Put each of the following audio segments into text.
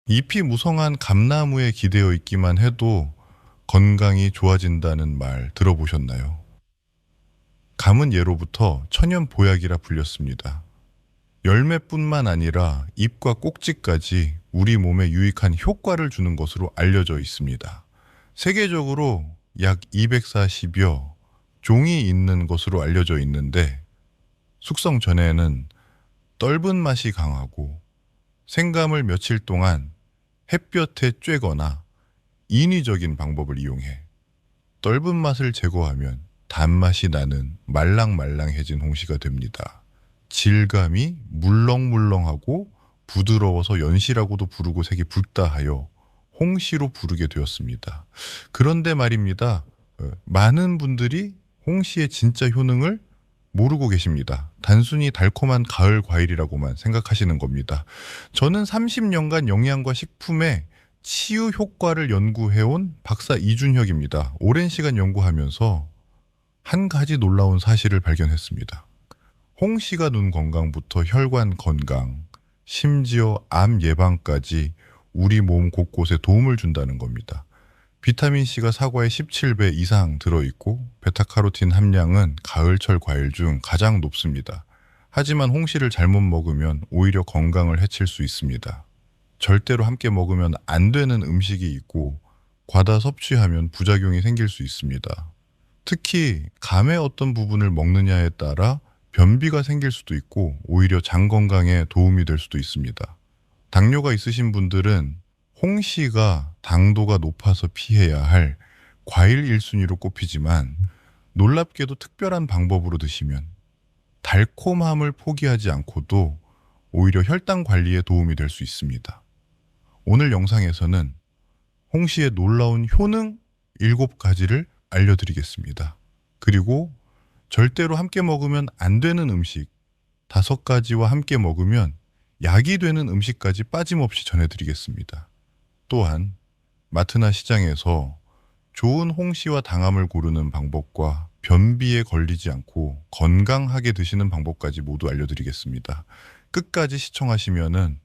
잎이 무성한 감나무에 기대어 있기만 해도 건강이 좋아진다는 말 들어보셨나요? 감은 예로부터 천연 보약이라 불렸습니다. 열매뿐만 아니라 잎과 꼭지까지 우리 몸에 유익한 효과를 주는 것으로 알려져 있습니다. 세계적으로 약 240여 종이 있는 것으로 알려져 있는데 숙성 전에는 떫은 맛이 강하고 생감을 며칠 동안 햇볕에 쬐거나 인위적인 방법을 이용해 떫은 맛을 제거하면 단맛이 나는 말랑말랑해진 홍시가 됩니다. 질감이 물렁물렁하고 부드러워서 연시라고도 부르고 색이 붉다 하여 홍시로 부르게 되었습니다. 그런데 말입니다. 많은 분들이 홍시의 진짜 효능을 모르고 계십니다. 단순히 달콤한 가을 과일이라고만 생각하시는 겁니다. 저는 30년간 영양과 식품의 치유 효과를 연구해온 박사 이준혁입니다. 오랜 시간 연구하면서 한 가지 놀라운 사실을 발견했습니다. 홍시가 눈 건강부터 혈관 건강, 심지어 암 예방까지 우리 몸 곳곳에 도움을 준다는 겁니다. 비타민C가 사과의 17배 이상 들어있고 베타카로틴 함량은 가을철 과일 중 가장 높습니다. 하지만 홍시를 잘못 먹으면 오히려 건강을 해칠 수 있습니다. 절대로 함께 먹으면 안 되는 음식이 있고 과다 섭취하면 부작용이 생길 수 있습니다. 특히 감의 어떤 부분을 먹느냐에 따라 변비가 생길 수도 있고 오히려 장 건강에 도움이 될 수도 있습니다. 당뇨가 있으신 분들은 홍시가 당도가 높아서 피해야 할 과일 1순위로 꼽히지만 놀랍게도 특별한 방법으로 드시면 달콤함을 포기하지 않고도 오히려 혈당 관리에 도움이 될 수 있습니다. 오늘 영상에서는 홍시의 놀라운 효능 7가지를 알려드리겠습니다. 그리고 절대로 함께 먹으면 안 되는 음식 5가지와 함께 먹으면 약이 되는 음식까지 빠짐없이 전해드리겠습니다. 또한 마트나 시장에서 좋은 홍시와 당함을 고르는 방법과 변비에 걸리지 않고 건강하게 드시는 방법까지 모두 알려드리겠습니다. 끝까지 시청하시면은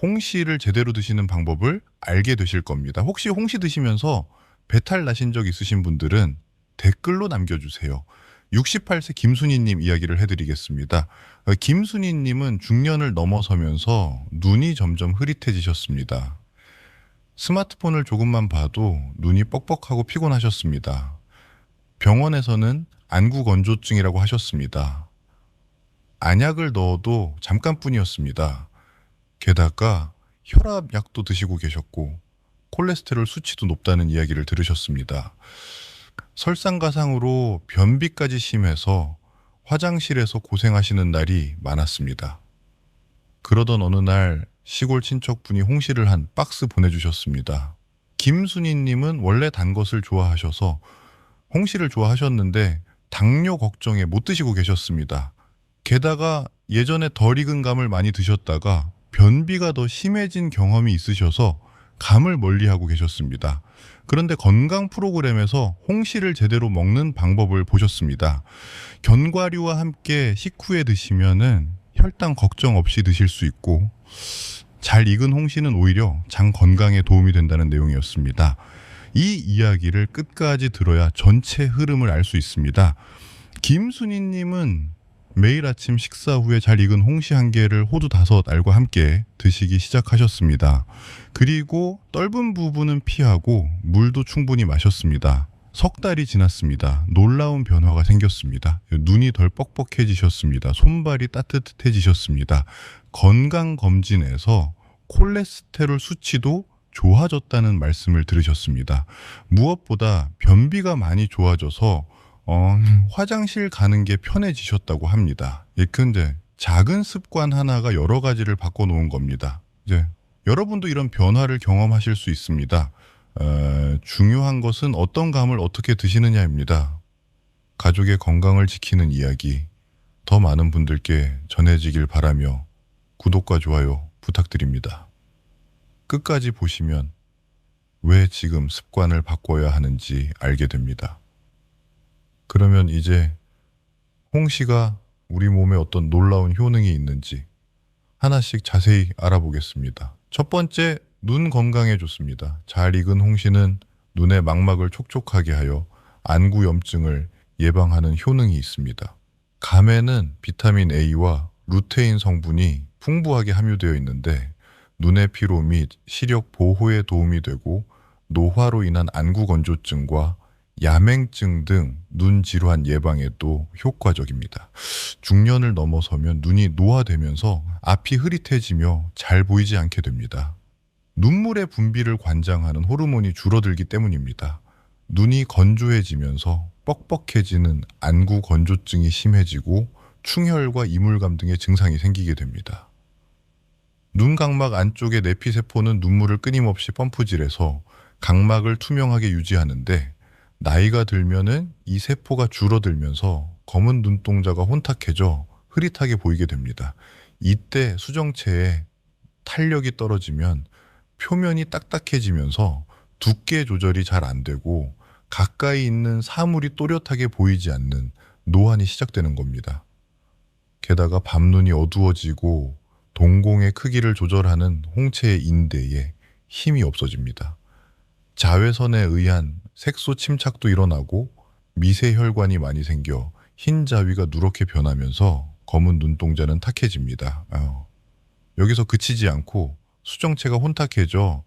홍시를 제대로 드시는 방법을 알게 되실 겁니다. 혹시 홍시 드시면서 배탈 나신 적 있으신 분들은 댓글로 남겨주세요. 68세 김순희님 이야기를 해드리겠습니다. 김순희님은 중년을 넘어서면서 눈이 점점 흐릿해지셨습니다. 스마트폰을 조금만 봐도 눈이 뻑뻑하고 피곤하셨습니다. 병원에서는 안구건조증이라고 하셨습니다. 안약을 넣어도 잠깐뿐이었습니다. 게다가 혈압약도 드시고 계셨고 콜레스테롤 수치도 높다는 이야기를 들으셨습니다. 설상가상으로 변비까지 심해서 화장실에서 고생하시는 날이 많았습니다. 그러던 어느 날 시골 친척분이 홍시를 한 박스 보내주셨습니다. 김순희님은 원래 단 것을 좋아하셔서 홍시를 좋아하셨는데 당뇨 걱정에 못 드시고 계셨습니다. 게다가 예전에 덜 익은 감을 많이 드셨다가 변비가 더 심해진 경험이 있으셔서 감을 멀리하고 계셨습니다. 그런데 건강 프로그램에서 홍시를 제대로 먹는 방법을 보셨습니다. 견과류와 함께 식후에 드시면은 혈당 걱정 없이 드실 수 있고 잘 익은 홍시는 오히려 장 건강에 도움이 된다는 내용이었습니다. 이 이야기를 끝까지 들어야 전체 흐름을 알 수 있습니다. 김순희님은 매일 아침 식사 후에 잘 익은 홍시 1개를 호두 5알과 함께 드시기 시작하셨습니다. 그리고 떫은 부분은 피하고 물도 충분히 마셨습니다. 석 달이 지났습니다. 놀라운 변화가 생겼습니다. 눈이 덜 뻑뻑해지셨습니다. 손발이 따뜻해지셨습니다. 건강검진에서 콜레스테롤 수치도 좋아졌다는 말씀을 들으셨습니다. 무엇보다 변비가 많이 좋아져서 화장실 가는 게 편해지셨다고 합니다. 근데 작은 습관 하나가 여러 가지를 바꿔놓은 겁니다. 이제 여러분도 이런 변화를 경험하실 수 있습니다. 중요한 것은 어떤 감을 어떻게 드시느냐입니다. 가족의 건강을 지키는 이야기 더 많은 분들께 전해지길 바라며 구독과 좋아요 부탁드립니다. 끝까지 보시면 왜 지금 습관을 바꿔야 하는지 알게 됩니다. 그러면 이제 홍시가 우리 몸에 어떤 놀라운 효능이 있는지 하나씩 자세히 알아보겠습니다. 첫 번째, 눈 건강에 좋습니다. 잘 익은 홍시는 눈의 망막을 촉촉하게 하여 안구염증을 예방하는 효능이 있습니다. 감에는 비타민 A와 루테인 성분이 풍부하게 함유되어 있는데 눈의 피로 및 시력 보호에 도움이 되고 노화로 인한 안구 건조증과 야맹증 등 눈 질환 예방에도 효과적입니다. 중년을 넘어서면 눈이 노화되면서 앞이 흐릿해지며 잘 보이지 않게 됩니다. 눈물의 분비를 관장하는 호르몬이 줄어들기 때문입니다. 눈이 건조해지면서 뻑뻑해지는 안구 건조증이 심해지고 충혈과 이물감 등의 증상이 생기게 됩니다. 눈 각막 안쪽의 내피세포는 눈물을 끊임없이 펌프질해서 각막을 투명하게 유지하는데 나이가 들면은 이 세포가 줄어들면서 검은 눈동자가 혼탁해져 흐릿하게 보이게 됩니다. 이때 수정체에 탄력이 떨어지면 표면이 딱딱해지면서 두께 조절이 잘 안 되고 가까이 있는 사물이 또렷하게 보이지 않는 노안이 시작되는 겁니다. 게다가 밤눈이 어두워지고 동공의 크기를 조절하는 홍채의 인대에 힘이 없어집니다. 자외선에 의한 색소 침착도 일어나고 미세혈관이 많이 생겨 흰 자위가 누렇게 변하면서 검은 눈동자는 탁해집니다. 여기서 그치지 않고 수정체가 혼탁해져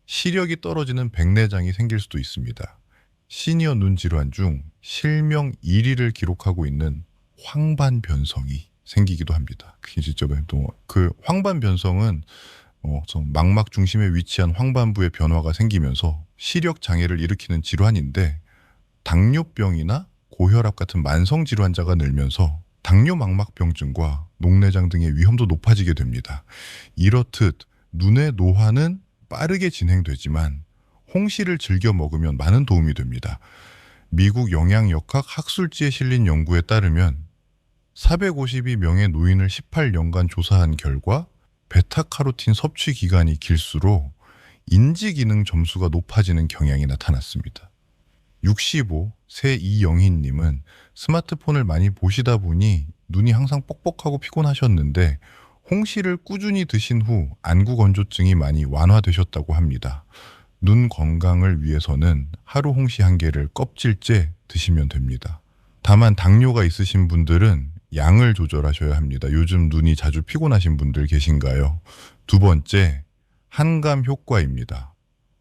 시력이 떨어지는 백내장이 생길 수도 있습니다. 시니어 눈 질환 중 실명 1위를 기록하고 있는 황반변성이 생기기도 합니다. 그 황반변성은 망막 중심에 위치한 황반부의 변화가 생기면서 시력 장애를 일으키는 질환인데 당뇨병이나 고혈압 같은 만성 질환자가 늘면서 당뇨망막병증과 녹내장 등의 위험도 높아지게 됩니다. 이렇듯 눈의 노화는 빠르게 진행되지만 홍시를 즐겨 먹으면 많은 도움이 됩니다. 미국 영양역학 학술지에 실린 연구에 따르면 452명의 노인을 18년간 조사한 결과 베타카로틴 섭취 기간이 길수록 인지기능 점수가 높아지는 경향이 나타났습니다. 65, 새 이영희님은 스마트폰을 많이 보시다 보니 눈이 항상 뻑뻑하고 피곤하셨는데 홍시를 꾸준히 드신 후 안구 건조증이 많이 완화되셨다고 합니다. 눈 건강을 위해서는 하루 홍시 1개를 껍질째 드시면 됩니다. 다만 당뇨가 있으신 분들은 양을 조절하셔야 합니다. 요즘 눈이 자주 피곤하신 분들 계신가요? 두 번째, 한감 효과입니다.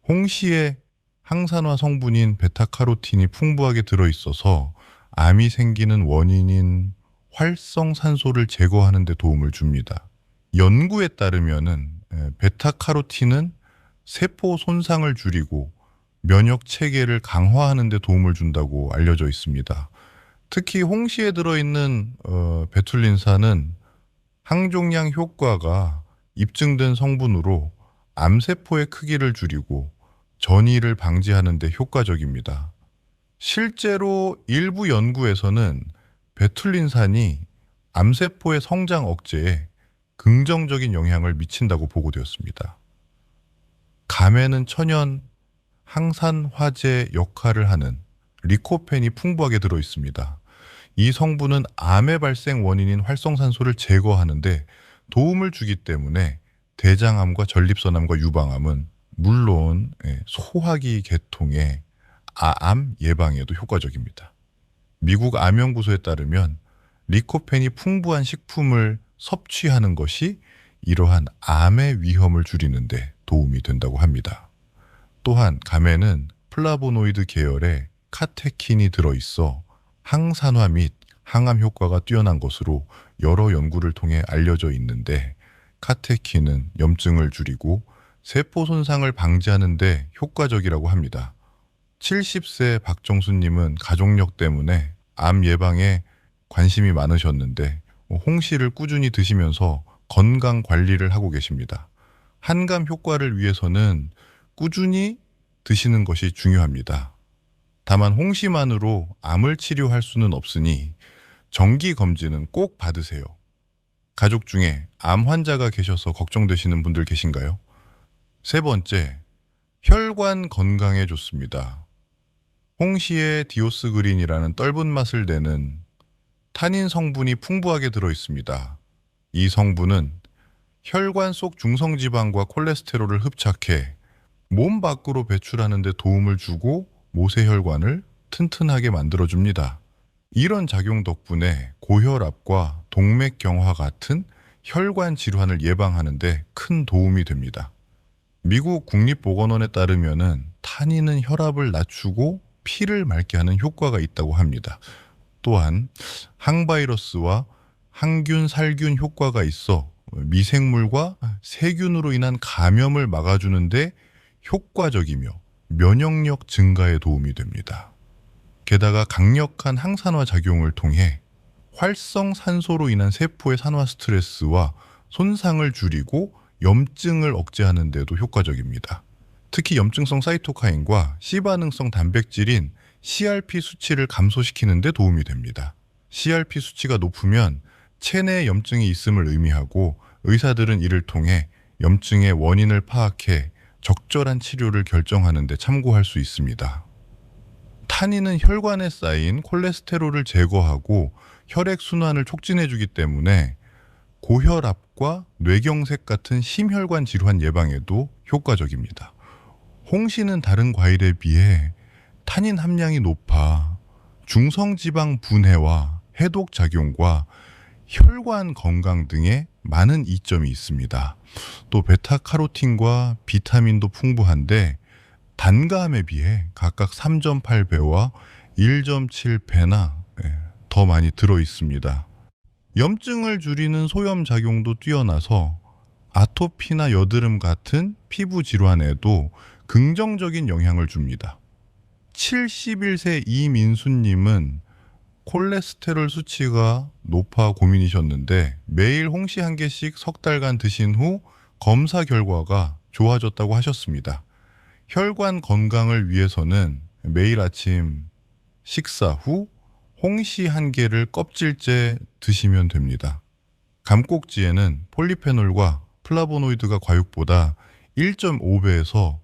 홍시에 항산화 성분인 베타카로틴이 풍부하게 들어있어서 암이 생기는 원인인 활성산소를 제거하는 데 도움을 줍니다. 연구에 따르면은 베타카로틴은 세포 손상을 줄이고 면역 체계를 강화하는 데 도움을 준다고 알려져 있습니다. 특히 홍시에 들어있는 베툴린산은 항종양 효과가 입증된 성분으로 암세포의 크기를 줄이고 전이를 방지하는 데 효과적입니다. 실제로 일부 연구에서는 베툴린산이 암세포의 성장 억제에 긍정적인 영향을 미친다고 보고되었습니다. 감에는 천연 항산화제 역할을 하는 리코펜이 풍부하게 들어 있습니다. 이 성분은 암의 발생 원인인 활성산소를 제거하는데 도움을 주기 때문에 대장암과 전립선암과 유방암은 물론 소화기 계통의 암 예방에도 효과적입니다. 미국 암연구소에 따르면 리코펜이 풍부한 식품을 섭취하는 것이 이러한 암의 위험을 줄이는 데 도움이 된다고 합니다. 또한 감에는 플라보노이드 계열의 카테킨이 들어있어 항산화 및 항암 효과가 뛰어난 것으로 여러 연구를 통해 알려져 있는데 카테킨은 염증을 줄이고 세포 손상을 방지하는 데 효과적이라고 합니다. 70세 박정수님은 가족력 때문에 암 예방에 관심이 많으셨는데 홍시를 꾸준히 드시면서 건강 관리를 하고 계십니다. 한감 효과를 위해서는 꾸준히 드시는 것이 중요합니다. 다만 홍시만으로 암을 치료할 수는 없으니 정기 검진은 꼭 받으세요. 가족 중에 암 환자가 계셔서 걱정되시는 분들 계신가요? 세 번째, 혈관 건강에 좋습니다. 홍시에 디오스그린이라는 떫은 맛을 내는 타닌 성분이 풍부하게 들어 있습니다. 이 성분은 혈관 속 중성지방과 콜레스테롤을 흡착해 몸 밖으로 배출하는 데 도움을 주고 모세혈관을 튼튼하게 만들어줍니다. 이런 작용 덕분에 고혈압과 동맥경화 같은 혈관 질환을 예방하는 데 큰 도움이 됩니다. 미국 국립보건원에 따르면은 타닌은 혈압을 낮추고 피를 맑게 하는 효과가 있다고 합니다. 또한 항바이러스와 항균, 살균 효과가 있어 미생물과 세균으로 인한 감염을 막아주는데 효과적이며 면역력 증가에 도움이 됩니다. 게다가 강력한 항산화 작용을 통해 활성산소로 인한 세포의 산화 스트레스와 손상을 줄이고 염증을 억제하는 데도 효과적입니다. 특히 염증성 사이토카인과 C반응성 단백질인 CRP 수치를 감소시키는 데 도움이 됩니다. CRP 수치가 높으면 체내에 염증이 있음을 의미하고 의사들은 이를 통해 염증의 원인을 파악해 적절한 치료를 결정하는 데 참고할 수 있습니다. 타닌은 혈관에 쌓인 콜레스테롤을 제거하고 혈액순환을 촉진해주기 때문에 고혈압과 뇌경색 같은 심혈관 질환 예방에도 효과적입니다. 홍시는 다른 과일에 비해 타닌 함량이 높아 중성지방 분해와 해독 작용과 혈관 건강 등의 많은 이점이 있습니다. 또 베타카로틴과 비타민도 풍부한데 단감에 비해 각각 3.8배와 1.7배나 더 많이 들어 있습니다. 염증을 줄이는 소염 작용도 뛰어나서 아토피나 여드름 같은 피부 질환에도 긍정적인 영향을 줍니다. 71세 이민수님은 콜레스테롤 수치가 높아 고민이셨는데 매일 홍시 한 개씩 석 달간 드신 후 검사 결과가 좋아졌다고 하셨습니다. 혈관 건강을 위해서는 매일 아침 식사 후 홍시 한 개를 껍질째 드시면 됩니다. 감꼭지에는 폴리페놀과 플라보노이드가 과육보다 1.5배에서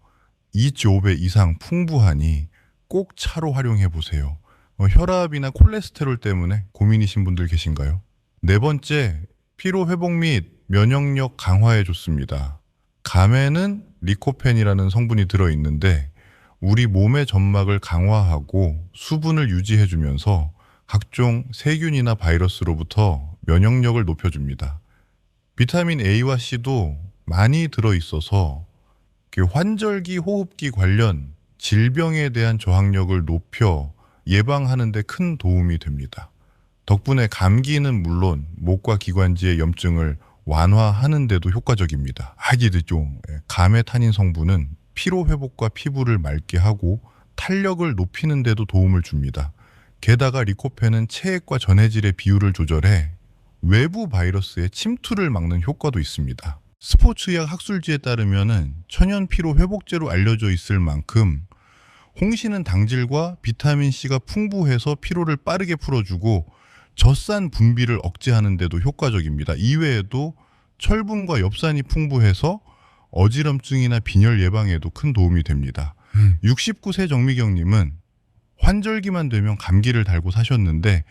2.5배 이상 풍부하니 꼭 차로 활용해 보세요. 혈압이나 콜레스테롤 때문에 고민이신 분들 계신가요? 네 번째, 피로 회복 및 면역력 강화에 좋습니다. 감에는 리코펜이라는 성분이 들어있는데 우리 몸의 점막을 강화하고 수분을 유지해주면서 각종 세균이나 바이러스로부터 면역력을 높여줍니다. 비타민 A와 C도 많이 들어있어서 환절기 호흡기 관련 질병에 대한 저항력을 높여 예방하는 데 큰 도움이 됩니다. 덕분에 감기는 물론 목과 기관지의 염증을 완화하는 데도 효과적입니다. 아기드종 감의 타닌 성분은 피로 회복과 피부를 맑게 하고 탄력을 높이는 데도 도움을 줍니다. 게다가 리코펜은 체액과 전해질의 비율을 조절해 외부 바이러스의 침투를 막는 효과도 있습니다. 스포츠의학 학술지에 따르면 천연 피로 회복제로 알려져 있을 만큼 홍시는 당질과 비타민C가 풍부해서 피로를 빠르게 풀어주고 젖산 분비를 억제하는 데도 효과적입니다. 이외에도 철분과 엽산이 풍부해서 어지럼증이나 빈혈 예방에도 큰 도움이 됩니다. 69세 정미경님은 환절기만 되면 감기를 달고 사셨는데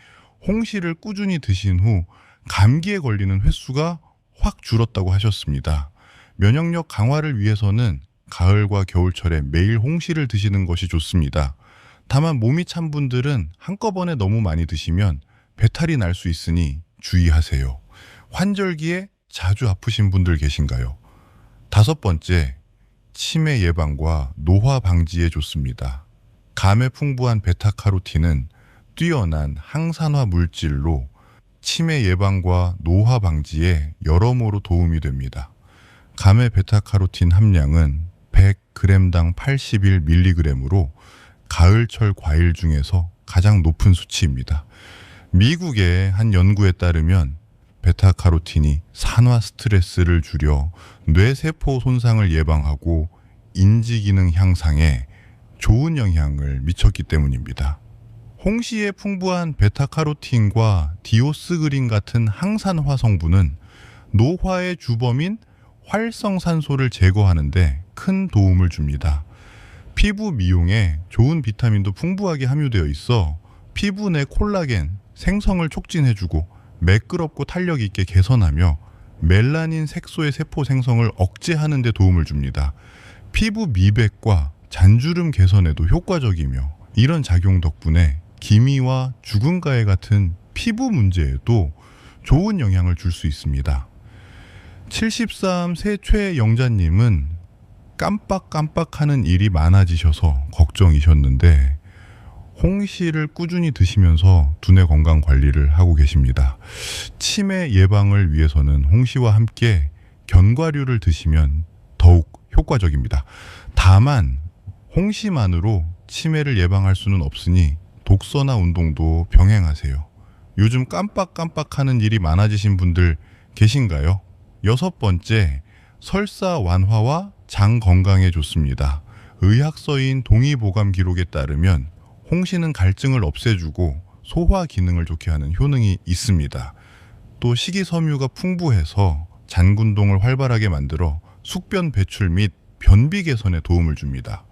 홍시를 꾸준히 드신 후 감기에 걸리는 횟수가 확 줄었다고 하셨습니다. 면역력 강화를 위해서는 가을과 겨울철에 매일 홍시를 드시는 것이 좋습니다. 다만 몸이 찬 분들은 한꺼번에 너무 많이 드시면 배탈이 날 수 있으니 주의하세요. 환절기에 자주 아프신 분들 계신가요? 다섯 번째, 치매 예방과 노화 방지에 좋습니다. 감에 풍부한 베타카로틴은 뛰어난 항산화 물질로 치매 예방과 노화 방지에 여러모로 도움이 됩니다. 감의 베타카로틴 함량은 100g당 81mg으로 가을철 과일 중에서 가장 높은 수치입니다. 미국의 한 연구에 따르면 베타카로틴이 산화 스트레스를 줄여 뇌세포 손상을 예방하고 인지기능 향상에 좋은 영향을 미쳤기 때문입니다. 홍시에 풍부한 베타카로틴과 디오스그린 같은 항산화 성분은 노화의 주범인 활성산소를 제거하는 데 큰 도움을 줍니다. 피부 미용에 좋은 비타민도 풍부하게 함유되어 있어 피부 내 콜라겐 생성을 촉진해주고 매끄럽고 탄력 있게 개선하며 멜라닌 색소의 세포 생성을 억제하는 데 도움을 줍니다. 피부 미백과 잔주름 개선에도 효과적이며 이런 작용 덕분에 기미와 주근가해 같은 피부 문제에도 좋은 영향을 줄 수 있습니다. 73세 최영자님은 깜빡깜빡하는 일이 많아지셔서 걱정이셨는데 홍시를 꾸준히 드시면서 두뇌 건강 관리를 하고 계십니다. 치매 예방을 위해서는 홍시와 함께 견과류를 드시면 더욱 효과적입니다. 다만 홍시만으로 치매를 예방할 수는 없으니 독서나 운동도 병행하세요. 요즘 깜빡깜빡하는 일이 많아지신 분들 계신가요? 6번째, 설사 완화와 장 건강에 좋습니다. 의학서인 동의보감 기록에 따르면 홍시는 갈증을 없애주고 소화 기능을 좋게 하는 효능이 있습니다. 또 식이섬유가 풍부해서 잔군동을 활발하게 만들어 숙변 배출 및 변비 개선에 도움을 줍니다.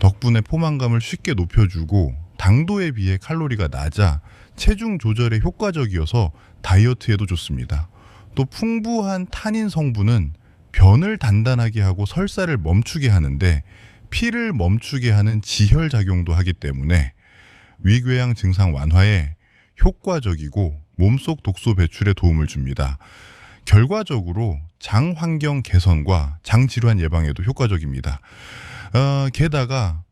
덕분에 포만감을 쉽게 높여주고 당도에 비해 칼로리가 낮아 체중 조절에 효과적이어서 다이어트에도 좋습니다. 또 풍부한 타닌 성분은 변을 단단하게 하고 설사를 멈추게 하는데 피를 멈추게 하는 지혈작용도 하기 때문에 위궤양 증상 완화에 효과적이고 몸속 독소 배출에 도움을 줍니다. 결과적으로 장 환경 개선과 장 질환 예방에도 효과적입니다. 게다가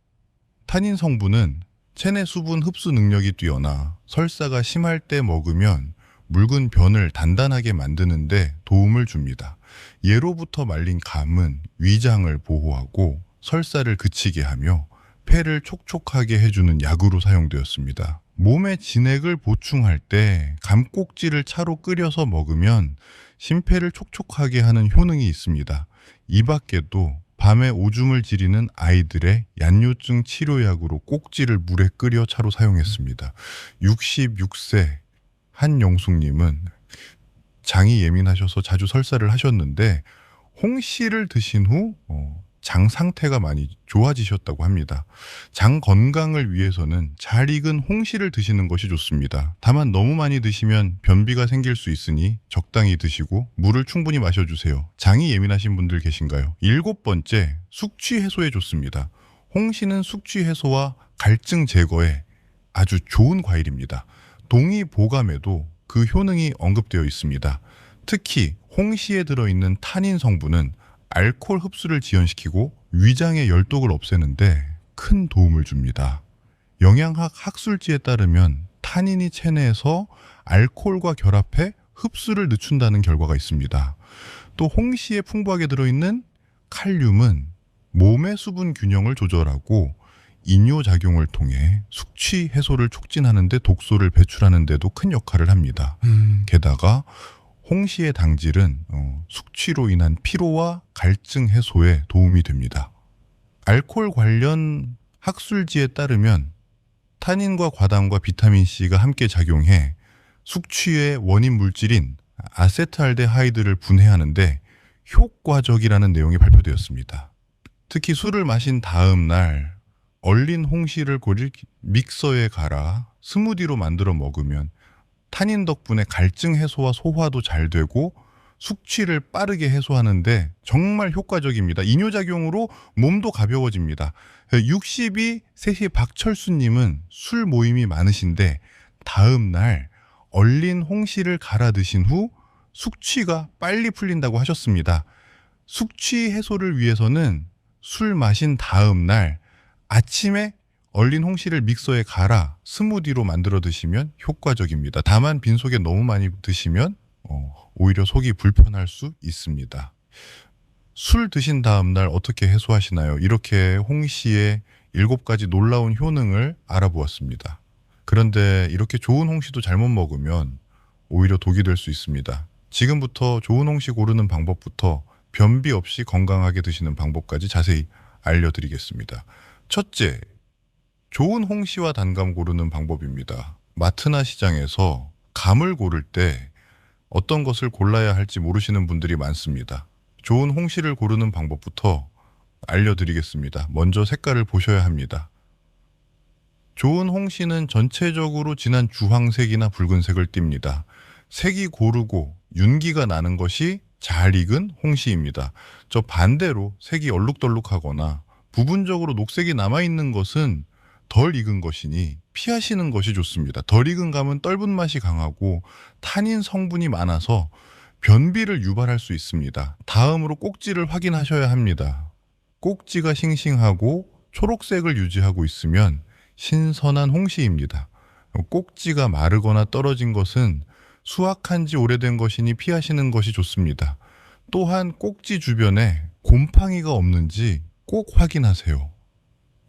타닌 성분은 체내 수분 흡수 능력이 뛰어나 설사가 심할 때 먹으면 묽은 변을 단단하게 만드는 데 도움을 줍니다. 예로부터 말린 감은 위장을 보호하고 설사를 그치게 하며 폐를 촉촉하게 해주는 약으로 사용되었습니다. 몸의 진액을 보충할 때 감꼭지를 차로 끓여서 먹으면 심폐를 촉촉하게 하는 효능이 있습니다. 이 밖에도 밤에 오줌을 지리는 아이들의 얀뇨증 치료약으로 꼭지를 물에 끓여 차로 사용했습니다. 66세 한영숙님은 장이 예민하셔서 자주 설사를 하셨는데 홍시를 드신 후 장 상태가 많이 좋아지셨다고 합니다. 장 건강을 위해서는 잘 익은 홍시를 드시는 것이 좋습니다. 다만 너무 많이 드시면 변비가 생길 수 있으니 적당히 드시고 물을 충분히 마셔주세요. 장이 예민하신 분들 계신가요? 7번째, 숙취 해소에 좋습니다. 홍시는 숙취 해소와 갈증 제거에 아주 좋은 과일입니다. 동의보감에도 그 효능이 언급되어 있습니다. 특히 홍시에 들어있는 타닌 성분은 알코올 흡수를 지연시키고 위장의 열독을 없애는데 큰 도움을 줍니다. 영양학 학술지에 따르면 타닌이 체내에서 알코올과 결합해 흡수를 늦춘다는 결과가 있습니다. 또 홍시에 풍부하게 들어있는 칼륨은 몸의 수분 균형을 조절하고 이뇨작용을 통해 숙취 해소를 촉진하는 데 독소를 배출하는 데도 큰 역할을 합니다. 게다가 홍시의 당질은 숙취로 인한 피로와 갈증 해소에 도움이 됩니다. 알코올 관련 학술지에 따르면 타닌과 과당과 비타민C가 함께 작용해 숙취의 원인 물질인 아세트알데하이드를 분해하는데 효과적이라는 내용이 발표되었습니다. 특히 술을 마신 다음 날 얼린 홍시를 고릴 믹서에 갈아 스무디로 만들어 먹으면 타닌 덕분에 갈증 해소와 소화도 잘 되고 숙취를 빠르게 해소하는데 정말 효과적입니다. 이뇨작용으로 몸도 가벼워집니다. 62세시 박철수님은 술 모임이 많으신데 다음 날 얼린 홍시를 갈아 드신 후 숙취가 빨리 풀린다고 하셨습니다. 숙취 해소를 위해서는 술 마신 다음 날 아침에 얼린 홍시를 믹서에 갈아 스무디로 만들어 드시면 효과적입니다. 다만 빈속에 너무 많이 드시면 오히려 속이 불편할 수 있습니다. 술 드신 다음 날 어떻게 해소하시나요? 이렇게 홍시의 7가지 놀라운 효능을 알아보았습니다. 그런데 이렇게 좋은 홍시도 잘못 먹으면 오히려 독이 될 수 있습니다. 지금부터 좋은 홍시 고르는 방법부터 변비 없이 건강하게 드시는 방법까지 자세히 알려드리겠습니다. 첫째, 좋은 홍시와 단감 고르는 방법입니다. 마트나 시장에서 감을 고를 때 어떤 것을 골라야 할지 모르시는 분들이 많습니다. 좋은 홍시를 고르는 방법부터 알려드리겠습니다. 먼저 색깔을 보셔야 합니다. 좋은 홍시는 전체적으로 진한 주황색이나 붉은색을 띱니다. 색이 고르고 윤기가 나는 것이 잘 익은 홍시입니다. 저 반대로 색이 얼룩덜룩하거나 부분적으로 녹색이 남아있는 것은 덜 익은 것이니 피하시는 것이 좋습니다. 덜 익은 감은 떫은 맛이 강하고 타닌 성분이 많아서 변비를 유발할 수 있습니다. 다음으로 꼭지를 확인하셔야 합니다. 꼭지가 싱싱하고 초록색을 유지하고 있으면 신선한 홍시입니다. 꼭지가 마르거나 떨어진 것은 수확한 지 오래된 것이니 피하시는 것이 좋습니다. 또한 꼭지 주변에 곰팡이가 없는지 꼭 확인하세요.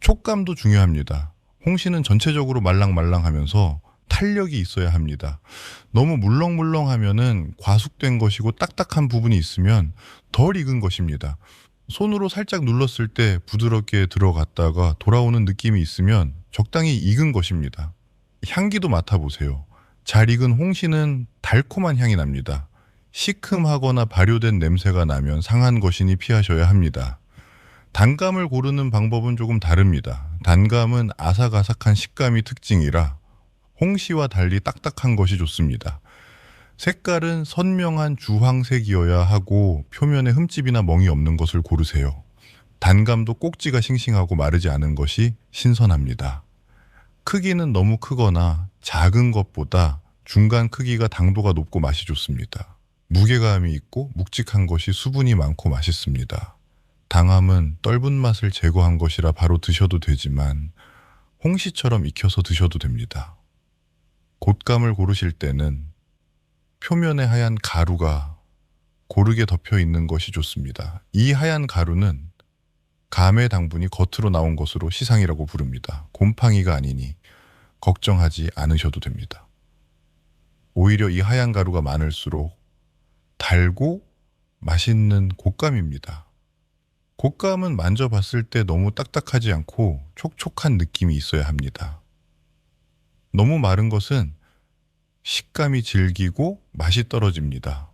촉감도 중요합니다. 홍시는 전체적으로 말랑말랑하면서 탄력이 있어야 합니다. 너무 물렁물렁하면은 과숙된 것이고 딱딱한 부분이 있으면 덜 익은 것입니다. 손으로 살짝 눌렀을 때 부드럽게 들어갔다가 돌아오는 느낌이 있으면 적당히 익은 것입니다. 향기도 맡아보세요. 잘 익은 홍시는 달콤한 향이 납니다. 시큼하거나 발효된 냄새가 나면 상한 것이니 피하셔야 합니다. 단감을 고르는 방법은 조금 다릅니다. 단감은 아삭아삭한 식감이 특징이라 홍시와 달리 딱딱한 것이 좋습니다. 색깔은 선명한 주황색이어야 하고 표면에 흠집이나 멍이 없는 것을 고르세요. 단감도 꼭지가 싱싱하고 마르지 않은 것이 신선합니다. 크기는 너무 크거나 작은 것보다 중간 크기가 당도가 높고 맛이 좋습니다. 무게감이 있고 묵직한 것이 수분이 많고 맛있습니다. 당함은 떫은 맛을 제거한 것이라 바로 드셔도 되지만 홍시처럼 익혀서 드셔도 됩니다. 곶감을 고르실 때는 표면에 하얀 가루가 고르게 덮여 있는 것이 좋습니다. 이 하얀 가루는 감의 당분이 겉으로 나온 것으로 시상이라고 부릅니다. 곰팡이가 아니니 걱정하지 않으셔도 됩니다. 오히려 이 하얀 가루가 많을수록 달고 맛있는 곶감입니다. 곶감은 만져봤을 때 너무 딱딱하지 않고 촉촉한 느낌이 있어야 합니다. 너무 마른 것은 식감이 질기고 맛이 떨어집니다.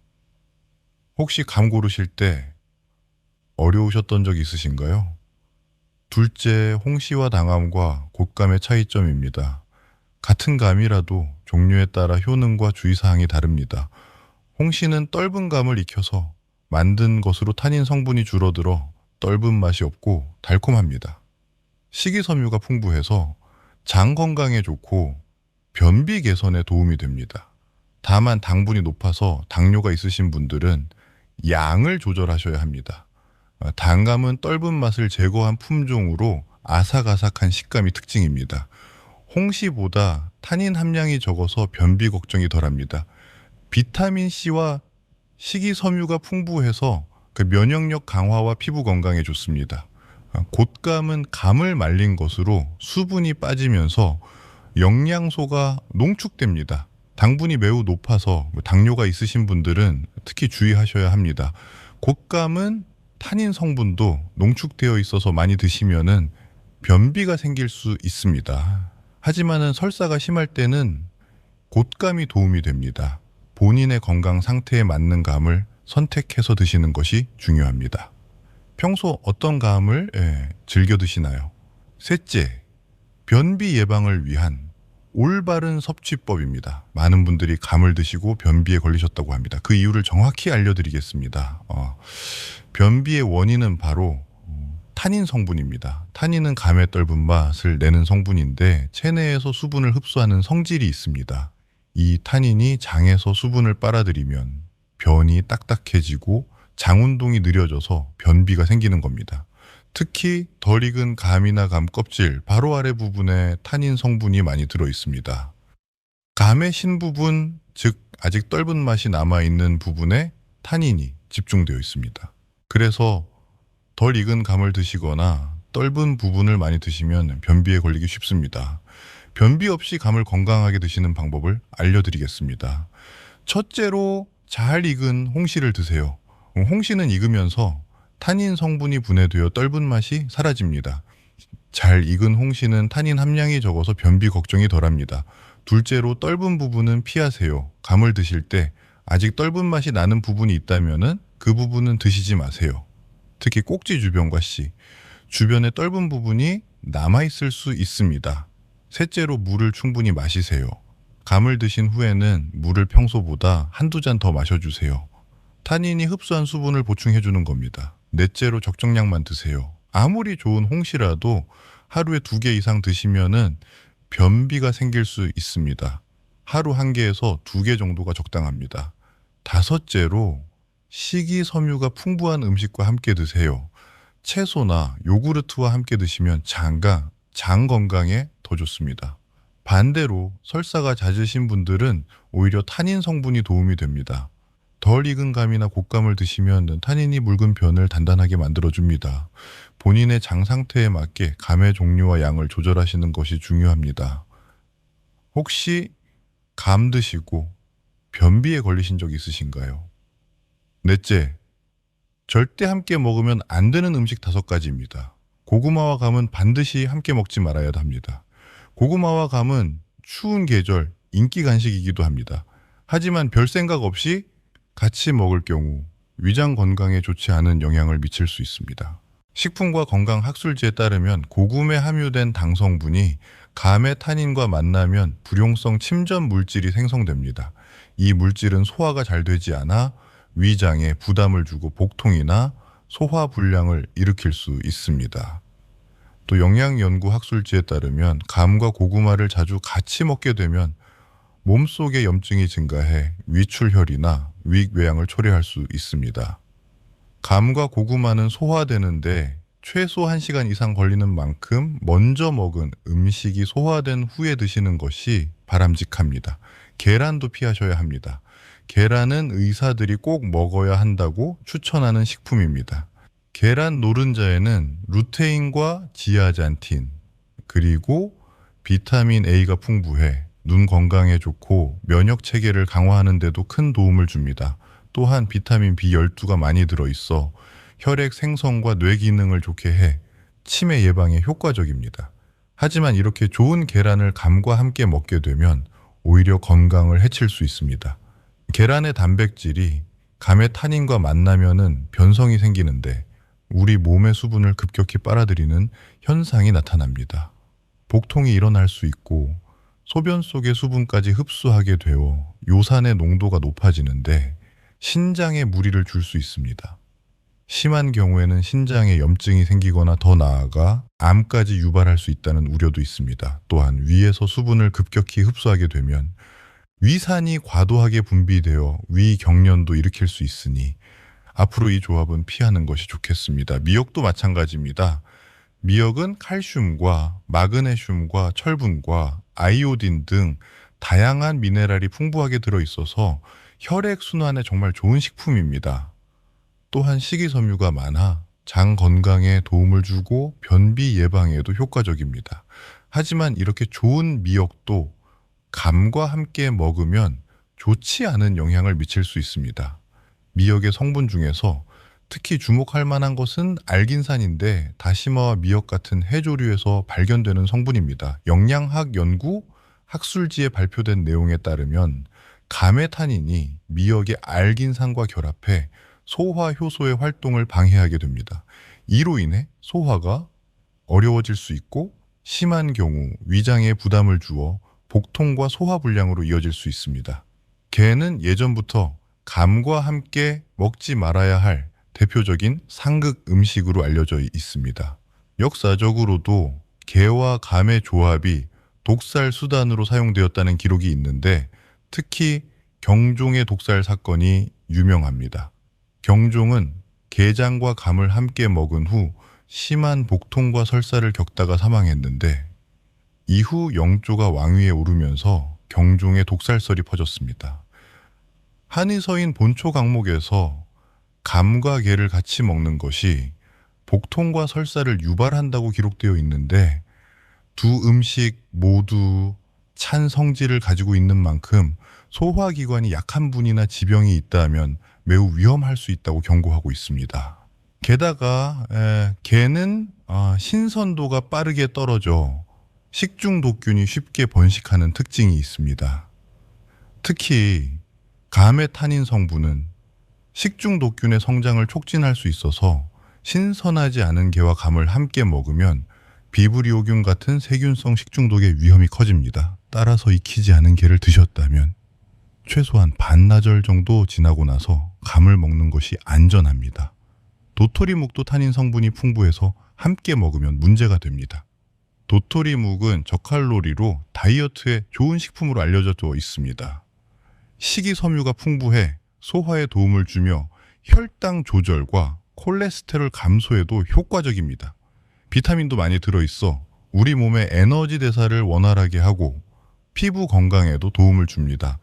혹시 감 고르실 때 어려우셨던 적 있으신가요? 둘째, 홍시와 당함과 곶감의 차이점입니다. 같은 감이라도 종류에 따라 효능과 주의사항이 다릅니다. 홍시는 떫은 감을 익혀서 만든 것으로 타닌 성분이 줄어들어 떫은 맛이 없고 달콤합니다. 식이섬유가 풍부해서 장 건강에 좋고 변비 개선에 도움이 됩니다. 다만 당분이 높아서 당뇨가 있으신 분들은 양을 조절하셔야 합니다. 단감은 떫은 맛을 제거한 품종으로 아삭아삭한 식감이 특징입니다. 홍시보다 타닌 함량이 적어서 변비 걱정이 덜합니다. 비타민C와 식이섬유가 풍부해서 그 면역력 강화와 피부 건강에 좋습니다. 곶감은 감을 말린 것으로 수분이 빠지면서 영양소가 농축됩니다. 당분이 매우 높아서 당뇨가 있으신 분들은 특히 주의하셔야 합니다. 곶감은 타닌 성분도 농축되어 있어서 많이 드시면은 변비가 생길 수 있습니다. 하지만은 설사가 심할 때는 곶감이 도움이 됩니다. 본인의 건강 상태에 맞는 감을 선택해서 드시는 것이 중요합니다. 평소 어떤 감을 즐겨 드시나요? 셋째, 변비 예방을 위한 올바른 섭취법입니다. 많은 분들이 감을 드시고 변비에 걸리셨다고 합니다. 그 이유를 정확히 알려드리겠습니다. 변비의 원인은 바로 타닌 성분입니다. 타닌은 감의 떫은 맛을 내는 성분인데 체내에서 수분을 흡수하는 성질이 있습니다. 이 타닌이 장에서 수분을 빨아들이면 변이 딱딱해지고 장 운동이 느려져서 변비가 생기는 겁니다. 특히 덜 익은 감이나 감 껍질 바로 아래 부분에 타닌 성분이 많이 들어 있습니다. 감의 신부분, 즉 아직 떫은 맛이 남아있는 부분에 타닌이 집중되어 있습니다. 그래서 덜 익은 감을 드시거나 떫은 부분을 많이 드시면 변비에 걸리기 쉽습니다. 변비 없이 감을 건강하게 드시는 방법을 알려드리겠습니다. 첫째로 잘 익은 홍시를 드세요. 홍시는 익으면서 타닌 성분이 분해되어 떫은 맛이 사라집니다. 잘 익은 홍시는 타닌 함량이 적어서 변비 걱정이 덜합니다. 둘째로 떫은 부분은 피하세요. 감을 드실 때 아직 떫은 맛이 나는 부분이 있다면 그 부분은 드시지 마세요. 특히 꼭지 주변과 씨, 주변에 떫은 부분이 남아있을 수 있습니다. 셋째로 물을 충분히 마시세요. 감을 드신 후에는 물을 평소보다 한두 잔 더 마셔주세요. 타닌이 흡수한 수분을 보충해 주는 겁니다. 넷째로 적정량만 드세요. 아무리 좋은 홍시라도 하루에 2개 이상 드시면은 변비가 생길 수 있습니다. 하루 1개에서 2개 정도가 적당합니다. 다섯째로 식이섬유가 풍부한 음식과 함께 드세요. 채소나 요구르트와 함께 드시면 장 건강에 더 좋습니다. 반대로 설사가 잦으신 분들은 오히려 타닌 성분이 도움이 됩니다. 덜 익은 감이나 곶감을 드시면 타닌이 묽은 변을 단단하게 만들어줍니다. 본인의 장 상태에 맞게 감의 종류와 양을 조절하시는 것이 중요합니다. 혹시 감 드시고 변비에 걸리신 적 있으신가요? 넷째, 절대 함께 먹으면 안 되는 음식 5가지입니다. 고구마와 감은 반드시 함께 먹지 말아야 합니다. 고구마와 감은 추운 계절 인기 간식이기도 합니다. 하지만 별 생각 없이 같이 먹을 경우 위장 건강에 좋지 않은 영향을 미칠 수 있습니다. 식품과 건강학술지에 따르면 고금에 함유된 당 성분이 감의 타닌과 만나면 불용성 침전 물질이 생성됩니다. 이 물질은 소화가 잘 되지 않아 위장에 부담을 주고 복통이나 소화 불량을 일으킬 수 있습니다. 또 영양연구 학술지에 따르면 감과 고구마를 자주 같이 먹게 되면 몸속의 염증이 증가해 위출혈이나 위궤양을 초래할 수 있습니다. 감과 고구마는 소화되는데 최소 1시간 이상 걸리는 만큼 먼저 먹은 음식이 소화된 후에 드시는 것이 바람직합니다. 계란도 피하셔야 합니다. 계란은 의사들이 꼭 먹어야 한다고 추천하는 식품입니다. 계란 노른자에는 루테인과 지아잔틴 그리고 비타민 A가 풍부해 눈 건강에 좋고 면역 체계를 강화하는 데도 큰 도움을 줍니다. 또한 비타민 B12가 많이 들어있어 혈액 생성과 뇌 기능을 좋게 해 치매 예방에 효과적입니다. 하지만 이렇게 좋은 계란을 감과 함께 먹게 되면 오히려 건강을 해칠 수 있습니다. 계란의 단백질이 감의 타닌과 만나면은 변성이 생기는데 우리 몸의 수분을 급격히 빨아들이는 현상이 나타납니다. 복통이 일어날 수 있고 소변 속의 수분까지 흡수하게 되어 요산의 농도가 높아지는데 신장에 무리를 줄 수 있습니다. 심한 경우에는 신장에 염증이 생기거나 더 나아가 암까지 유발할 수 있다는 우려도 있습니다. 또한 위에서 수분을 급격히 흡수하게 되면 위산이 과도하게 분비되어 위경련도 일으킬 수 있으니 앞으로 이 조합은 피하는 것이 좋겠습니다. 미역도 마찬가지입니다. 미역은 칼슘과 마그네슘과 철분과 아이오딘 등 다양한 미네랄이 풍부하게 들어있어서 혈액순환에 정말 좋은 식품입니다. 또한 식이섬유가 많아 장 건강에 도움을 주고 변비 예방에도 효과적입니다. 하지만 이렇게 좋은 미역도 감과 함께 먹으면 좋지 않은 영향을 미칠 수 있습니다. 미역의 성분 중에서 특히 주목할 만한 것은 알긴산인데 다시마와 미역 같은 해조류에서 발견되는 성분입니다. 영양학 연구 학술지에 발표된 내용에 따르면 감의 타닌이 미역의 알긴산과 결합해 소화 효소의 활동을 방해하게 됩니다. 이로 인해 소화가 어려워질 수 있고 심한 경우 위장에 부담을 주어 복통과 소화 불량으로 이어질 수 있습니다. 게는 예전부터 감과 함께 먹지 말아야 할 대표적인 상극 음식으로 알려져 있습니다. 역사적으로도 게와 감의 조합이 독살 수단으로 사용되었다는 기록이 있는데 특히 경종의 독살 사건이 유명합니다. 경종은 게장과 감을 함께 먹은 후 심한 복통과 설사를 겪다가 사망했는데 이후 영조가 왕위에 오르면서 경종의 독살설이 퍼졌습니다. 한의서인 본초 강목에서 감과 게를 같이 먹는 것이 복통과 설사를 유발한다고 기록되어 있는데 두 음식 모두 찬 성질을 가지고 있는 만큼 소화기관이 약한 분이나 지병이 있다면 매우 위험할 수 있다고 경고하고 있습니다. 게다가 게는 신선도가 빠르게 떨어져 식중독균이 쉽게 번식하는 특징이 있습니다. 특히 감의 타닌 성분은 식중독균의 성장을 촉진할 수 있어서 신선하지 않은 게와 감을 함께 먹으면 비브리오균 같은 세균성 식중독의 위험이 커집니다. 따라서 익히지 않은 게를 드셨다면 최소한 반나절 정도 지나고 나서 감을 먹는 것이 안전합니다. 도토리묵도 타닌 성분이 풍부해서 함께 먹으면 문제가 됩니다. 도토리묵은 저칼로리로 다이어트에 좋은 식품으로 알려져 있습니다. 식이섬유가 풍부해 소화에 도움을 주며 혈당 조절과 콜레스테롤 감소에도 효과적입니다. 비타민도 많이 들어있어 우리 몸의 에너지 대사를 원활하게 하고 피부 건강에도 도움을 줍니다.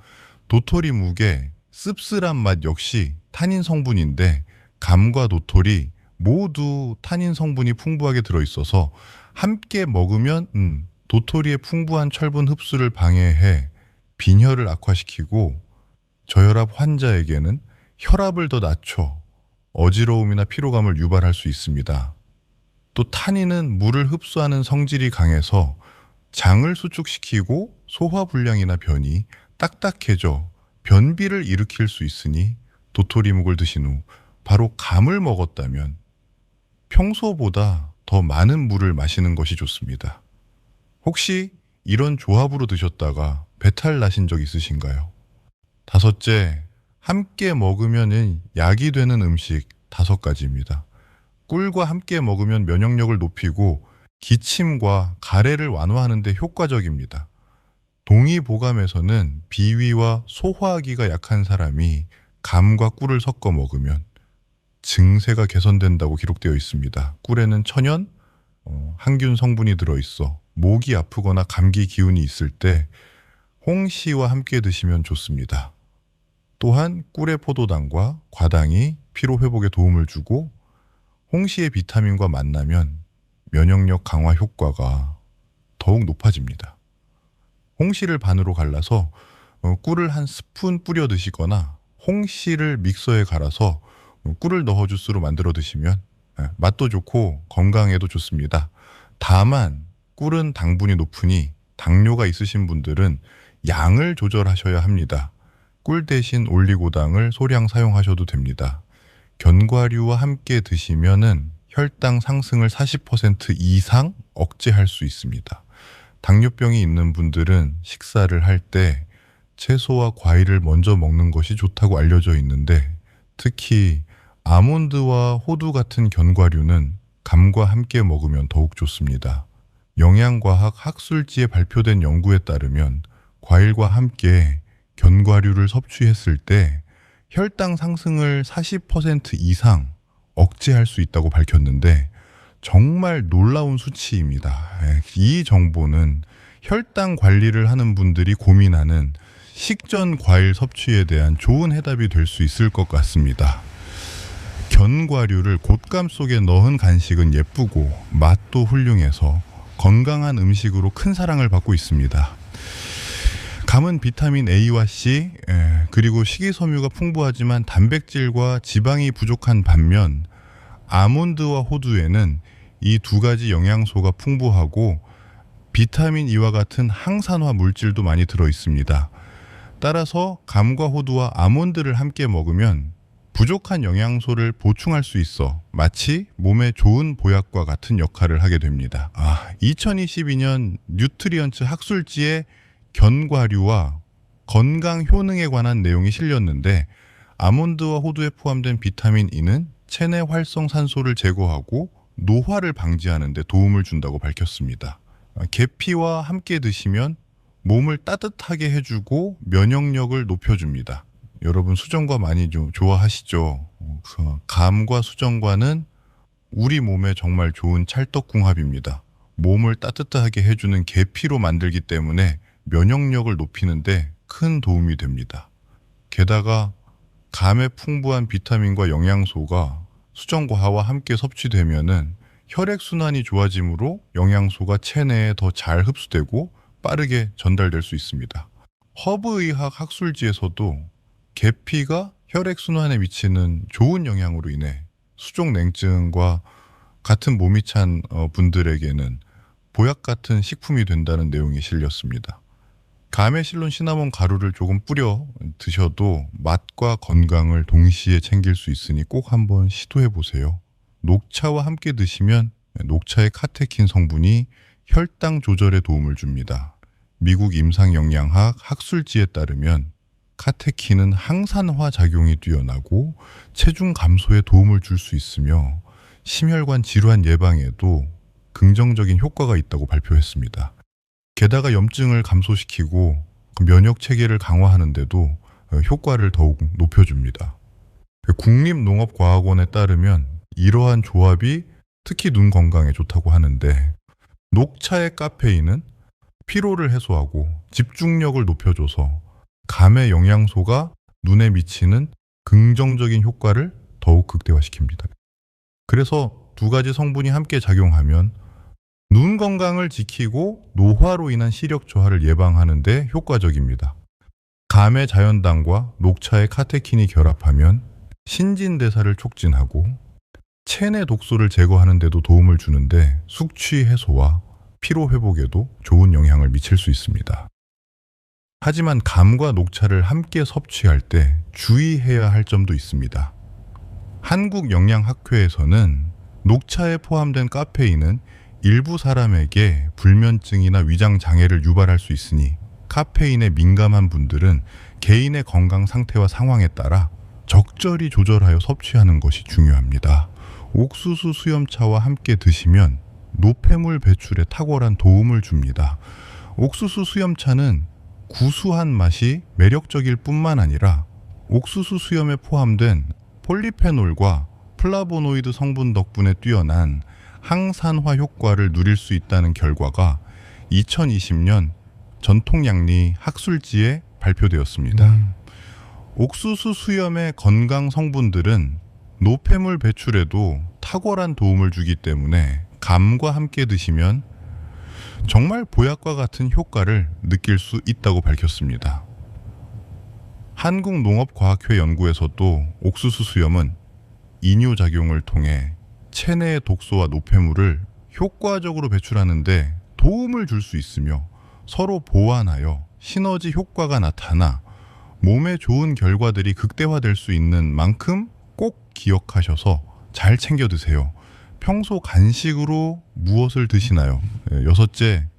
도토리묵의 씁쓸한 맛 역시 타닌 성분인데 감과 도토리 모두 타닌 성분이 풍부하게 들어있어서 함께 먹으면 도토리의 풍부한 철분 흡수를 방해해 빈혈을 악화시키고 저혈압 환자에게는 혈압을 더 낮춰 어지러움이나 피로감을 유발할 수 있습니다. 또 타닌은 물을 흡수하는 성질이 강해서 장을 수축시키고 소화불량이나 변이, 딱딱해져 변비를 일으킬 수 있으니 도토리묵을 드신 후 바로 감을 먹었다면 평소보다 더 많은 물을 마시는 것이 좋습니다. 혹시 이런 조합으로 드셨다가 배탈 나신 적 있으신가요? 다섯째, 함께 먹으면 약이 되는 음식 5가지입니다. 꿀과 함께 먹으면 면역력을 높이고 기침과 가래를 완화하는 데 효과적입니다. 동의보감에서는 비위와 소화하기가 약한 사람이 감과 꿀을 섞어 먹으면 증세가 개선된다고 기록되어 있습니다. 꿀에는 천연, 항균 성분이 들어있어 목이 아프거나 감기 기운이 있을 때 홍시와 함께 드시면 좋습니다. 또한 꿀의 포도당과 과당이 피로 회복에 도움을 주고 홍시의 비타민과 만나면 면역력 강화 효과가 더욱 높아집니다. 홍시를 반으로 갈라서 꿀을 한 스푼 뿌려 드시거나 홍시를 믹서에 갈아서 꿀을 넣어 주스로 만들어 드시면 맛도 좋고 건강에도 좋습니다. 다만 꿀은 당분이 높으니 당뇨가 있으신 분들은 양을 조절하셔야 합니다. 꿀 대신 올리고당을 소량 사용하셔도 됩니다. 견과류와 함께 드시면은 혈당 상승을 40% 이상 억제할 수 있습니다. 당뇨병이 있는 분들은 식사를 할 때 채소와 과일을 먼저 먹는 것이 좋다고 알려져 있는데 특히 아몬드와 호두 같은 견과류는 감과 함께 먹으면 더욱 좋습니다. 영양과학 학술지에 발표된 연구에 따르면 과일과 함께 견과류를 섭취했을 때 혈당 상승을 40% 이상 억제할 수 있다고 밝혔는데 정말 놀라운 수치입니다. 이 정보는 혈당 관리를 하는 분들이 고민하는 식전 과일 섭취에 대한 좋은 해답이 될 수 있을 것 같습니다. 견과류를 곶감 속에 넣은 간식은 예쁘고 맛도 훌륭해서 건강한 음식으로 큰 사랑을 받고 있습니다. 감은 비타민 A와 C, 그리고 식이섬유가 풍부하지만 단백질과 지방이 부족한 반면 아몬드와 호두에는 이 2가지 영양소가 풍부하고 비타민 E와 같은 항산화 물질도 많이 들어 있습니다. 따라서 감과 호두와 아몬드를 함께 먹으면 부족한 영양소를 보충할 수 있어 마치 몸에 좋은 보약과 같은 역할을 하게 됩니다. 2022년 뉴트리언츠 학술지에 견과류와 건강 효능에 관한 내용이 실렸는데 아몬드와 호두에 포함된 비타민 E는 체내 활성산소를 제거하고 노화를 방지하는 데 도움을 준다고 밝혔습니다. 계피와 함께 드시면 몸을 따뜻하게 해주고 면역력을 높여줍니다. 여러분 수정과 많이 좀 좋아하시죠? 감과 수정과는 우리 몸에 정말 좋은 찰떡궁합입니다. 몸을 따뜻하게 해주는 계피로 만들기 때문에 면역력을 높이는데 큰 도움이 됩니다. 게다가 감에 풍부한 비타민과 영양소가 수정과와 함께 섭취되면은 혈액순환이 좋아지므로 영양소가 체내에 더 잘 흡수되고 빠르게 전달될 수 있습니다. 허브의학 학술지에서도 계피가 혈액순환에 미치는 좋은 영향으로 인해 수족냉증과 같은 몸이 찬 분들에게는 보약 같은 식품이 된다는 내용이 실렸습니다. 감에 실린 시나몬 가루를 조금 뿌려 드셔도 맛과 건강을 동시에 챙길 수 있으니 꼭 한번 시도해 보세요. 녹차와 함께 드시면 녹차의 카테킨 성분이 혈당 조절에 도움을 줍니다. 미국 임상영양학 학술지에 따르면 카테킨은 항산화 작용이 뛰어나고 체중 감소에 도움을 줄 수 있으며 심혈관 질환 예방에도 긍정적인 효과가 있다고 발표했습니다. 게다가 염증을 감소시키고 면역 체계를 강화하는데도 효과를 더욱 높여줍니다. 국립농업과학원에 따르면 이러한 조합이 특히 눈 건강에 좋다고 하는데, 녹차의 카페인은 피로를 해소하고 집중력을 높여줘서 감의 영양소가 눈에 미치는 긍정적인 효과를 더욱 극대화시킵니다. 그래서 두 가지 성분이 함께 작용하면 눈 건강을 지키고 노화로 인한 시력 저하를 예방하는 데 효과적입니다. 감의 자연당과 녹차의 카테킨이 결합하면 신진대사를 촉진하고 체내 독소를 제거하는 데도 도움을 주는데 숙취 해소와 피로 회복에도 좋은 영향을 미칠 수 있습니다. 하지만 감과 녹차를 함께 섭취할 때 주의해야 할 점도 있습니다. 한국영양학회에서는 녹차에 포함된 카페인은 일부 사람에게 불면증이나 위장 장애를 유발할 수 있으니 카페인에 민감한 분들은 개인의 건강 상태와 상황에 따라 적절히 조절하여 섭취하는 것이 중요합니다. 옥수수 수염차와 함께 드시면 노폐물 배출에 탁월한 도움을 줍니다. 옥수수 수염차는 구수한 맛이 매력적일 뿐만 아니라 옥수수 수염에 포함된 폴리페놀과 플라보노이드 성분 덕분에 뛰어난 항산화 효과를 누릴 수 있다는 결과가 2020년 전통양리 학술지에 발표되었습니다. 옥수수 수염의 건강 성분들은 노폐물 배출에도 탁월한 도움을 주기 때문에 감과 함께 드시면 정말 보약과 같은 효과를 느낄 수 있다고 밝혔습니다. 한국농업과학회 연구에서도 옥수수 수염은 이뇨작용을 통해 체내의 독소와 노폐물을 효과적으로 배출하는데 도움을 줄 수 있으며 서로 보완하여 시너지 효과가 나타나 몸에 좋은 결과들이 극대화될 수 있는 만큼 꼭 기억하셔서 잘 챙겨 드세요. 평소 간식으로 무엇을 드시나요? 여섯째,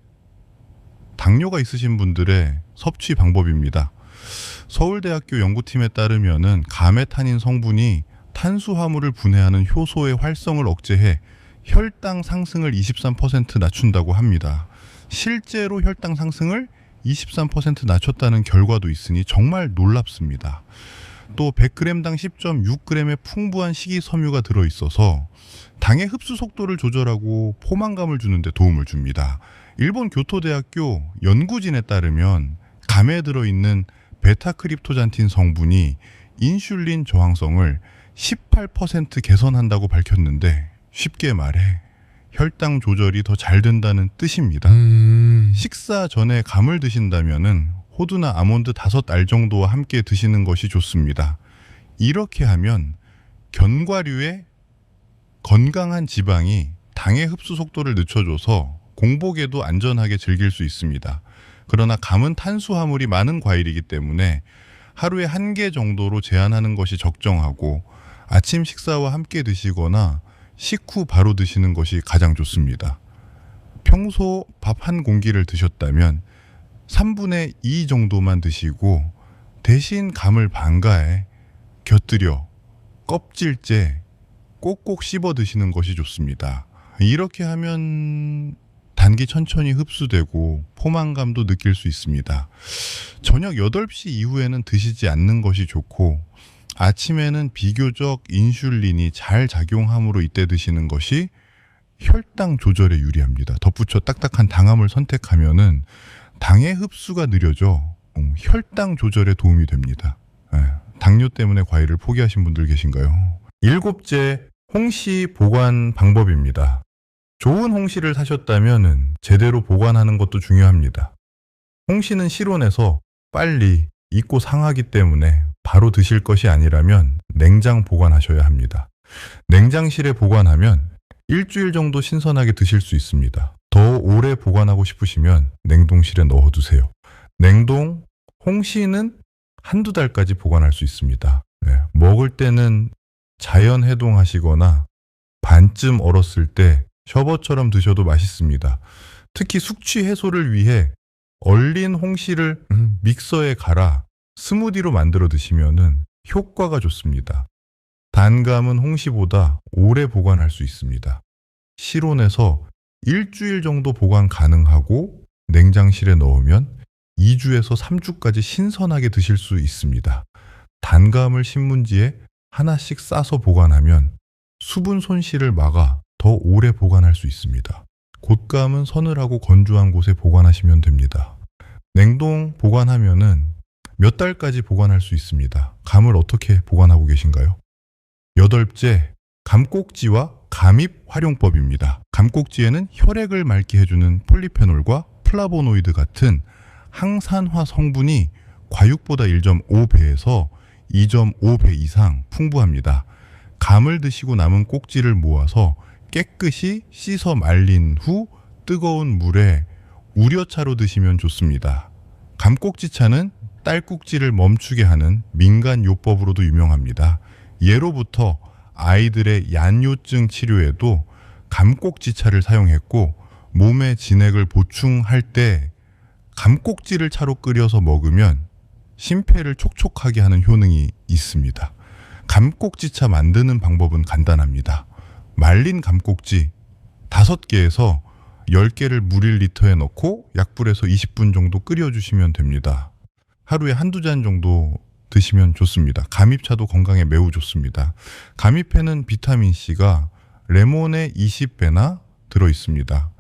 당뇨가 있으신 분들의 섭취 방법입니다. 서울대학교 연구팀에 따르면은 가메타닌 성분이 탄수화물을 분해하는 효소의 활성을 억제해 혈당 상승을 23% 낮춘다고 합니다. 실제로 혈당 상승을 23% 낮췄다는 결과도 있으니 정말 놀랍습니다. 또 100g당 10.6g의 풍부한 식이섬유가 들어있어서 당의 흡수 속도를 조절하고 포만감을 주는 데 도움을 줍니다. 일본 교토대학교 연구진에 따르면 감에 들어있는 베타크립토잔틴 성분이 인슐린 저항성을 18% 개선한다고 밝혔는데, 쉽게 말해 혈당 조절이 더 잘 된다는 뜻입니다. 식사 전에 감을 드신다면은 호두나 아몬드 5알 정도와 함께 드시는 것이 좋습니다. 이렇게 하면 견과류의 건강한 지방이 당의 흡수 속도를 늦춰줘서 공복에도 안전하게 즐길 수 있습니다. 그러나 감은 탄수화물이 많은 과일이기 때문에 하루에 1개 정도로 제한하는 것이 적정하고 아침 식사와 함께 드시거나 식후 바로 드시는 것이 가장 좋습니다. 평소 밥 한 공기를 드셨다면 3분의 2 정도만 드시고 대신 감을 반가에 곁들여 껍질째 꼭꼭 씹어 드시는 것이 좋습니다. 이렇게 하면 단기 천천히 흡수되고 포만감도 느낄 수 있습니다. 저녁 8시 이후에는 드시지 않는 것이 좋고, 아침에는 비교적 인슐린이 잘 작용함으로 이때 드시는 것이 혈당 조절에 유리합니다. 덧붙여 딱딱한 당함을 선택하면은 당의 흡수가 느려져 혈당 조절에 도움이 됩니다. 당뇨 때문에 과일을 포기하신 분들 계신가요? 7째, 홍시 보관 방법입니다. 좋은 홍시를 사셨다면 제대로 보관하는 것도 중요합니다. 홍시는 실온에서 빨리 익고 상하기 때문에 바로 드실 것이 아니라면 냉장 보관하셔야 합니다. 냉장실에 보관하면 일주일 정도 신선하게 드실 수 있습니다. 더 오래 보관하고 싶으시면 냉동실에 넣어두세요. 냉동 홍시는 1~2달까지 보관할 수 있습니다. 먹을 때는 자연 해동하시거나 반쯤 얼었을 때 셔버처럼 드셔도 맛있습니다. 특히 숙취 해소를 위해 얼린 홍시를 믹서에 갈아 스무디로 만들어 드시면은 효과가 좋습니다. 단감은 홍시보다 오래 보관할 수 있습니다. 실온에서 일주일 정도 보관 가능하고 냉장실에 넣으면 2주에서 3주까지 신선하게 드실 수 있습니다. 단감을 신문지에 하나씩 싸서 보관하면 수분 손실을 막아 더 오래 보관할 수 있습니다. 곶감은 서늘하고 건조한 곳에 보관하시면 됩니다. 냉동 보관하면은 몇 달까지 보관할 수 있습니다. 감을 어떻게 보관하고 계신가요? 여덟째, 감꼭지와 감입 활용법입니다. 감꼭지에는 혈액을 맑게 해주는 폴리페놀과 플라보노이드 같은 항산화 성분이 과육보다 1.5배에서 2.5배 이상 풍부합니다. 감을 드시고 남은 꼭지를 모아서 깨끗이 씻어 말린 후 뜨거운 물에 우려차로 드시면 좋습니다. 감꼭지차는 딸꾹질을 멈추게 하는 민간 요법으로도 유명합니다. 예로부터 아이들의 얀요증 치료에도 감꼭지차를 사용했고 몸의 진액을 보충할 때 감꼭지를 차로 끓여서 먹으면 심폐를 촉촉하게 하는 효능이 있습니다. 감꼭지차 만드는 방법은 간단합니다. 말린 감꼭지 5개에서 10개를 물 1리터에 넣고 약불에서 20분 정도 끓여주시면 됩니다. 하루에 한두 잔 정도 드시면 좋습니다. 감입차도 건강에 매우 좋습니다. 감입에는 비타민C가 레몬의 20배나 들어있습니다.